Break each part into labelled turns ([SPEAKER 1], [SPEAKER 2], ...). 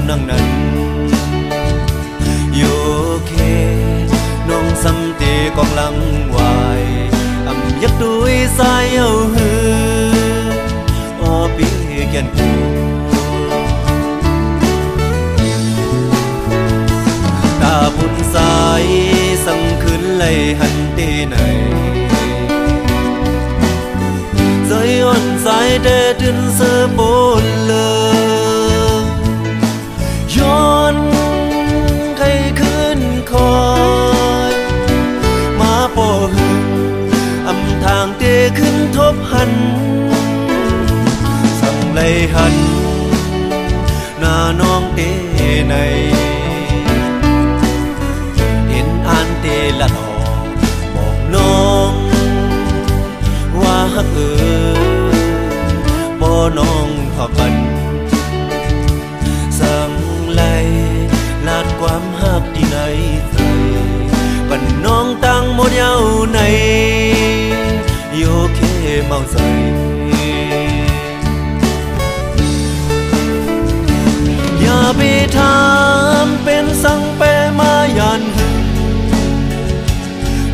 [SPEAKER 1] นังนั้นโยเคน้องสำตีกองหลังวายอำยักด้วยสายเอาหือออปีแก่นกูตาบุญสายสังคืนไหลหันตีไหนใจอ่อนสายเดดินเสือปนเลยย้อนใครขึ้นคอยมาปอหึงอำทางเตะขึ้นทบหันสั่งไหลหันหน้าน้องเตะในเห็นอ่านเตะละหนอบอกน้องว่าฮักบ่น้องขอบันสั่งไหลลาดความฮักที่ไหนใจปันน้องตั้งหมดเย้าในโยเคเมาใส่อย่าไปถามเป็นสังเปมายันหึง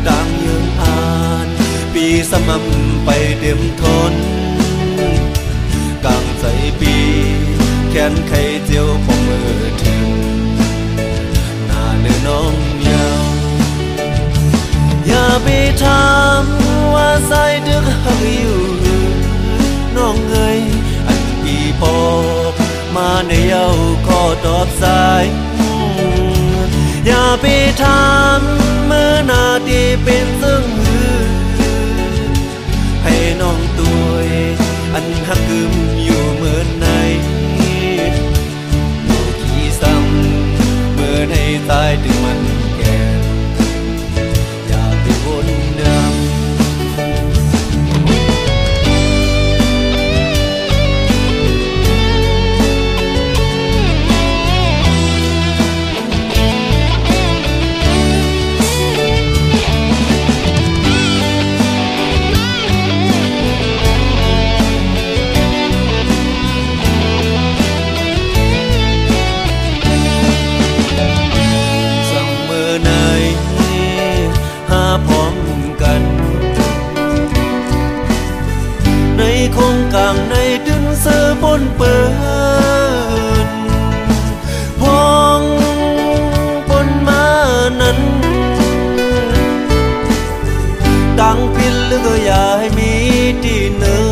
[SPEAKER 1] ดังยังอ่านปีสม่ำไปเต็มทนกลางใจปีแขนไข่เจียวพอมือถึงหน้าเนื้อน้องยาวอย่าไปถามว่าสายดึกหักอยู่น้องเอ๋ยอันปีพอมาในเย้าขอตอบสายอย่าไปถามเมื่อนาทีเป็นซึ่งมือให้น้องตัวอันหักกึมอยู่เมื่อไหนอยู่ขี้ซ้ำเมื่อในตายถึงมันแก่อย่าไปวนดำคงกลางในดึนเสือบนเปิดพองบนมานั้นตั้งพินหรือก็อย่าให้มีที่เนื้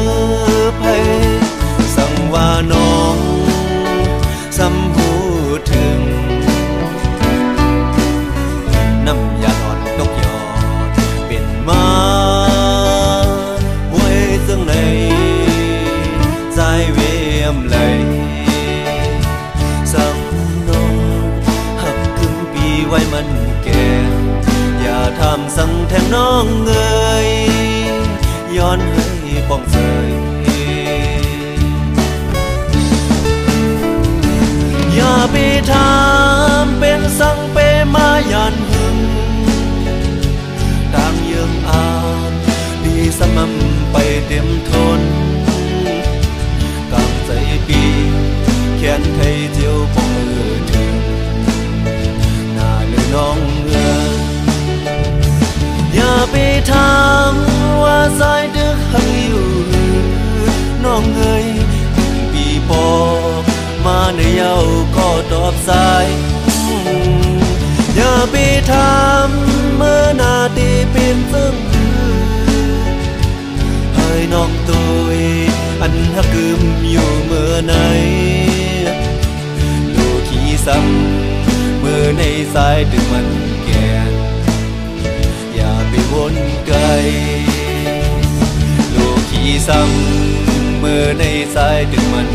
[SPEAKER 1] อไผ่สั่งว่าน้องสำหูถึงน้ำยาอ่อนตกยอดเป็นมาไว้ซึ่งในใจเวียมไหลสั่งน้องหักครึ่งปีไว้มันแก่อย่าทำสั่งแทงน้องเอ่ยย้อนให้ป้องเสยอย่าไปถามเป็นสั่งเปมายันหึงตามยังอ่านดีสม่ำไปเต็มทนใจปีแขนไข่เจียวพอมือถึงหน้าเลยน้องเอ๋ยอย่าไปถามว่าสายดึกหักอยู่น้องเอ๋ยปีปอมาในเย้าก็ตอบสายอย่าไปถามเมื่อนาทีเป็นซึ่งให้น้องตัวอันหักกึมอยู่เมื่อไหนดูขี้ซ้ำเมื่อในสายดึกมันแก่อย่าไปวนไกลดูขี้ซ้ำเมื่อในสายดึกมัน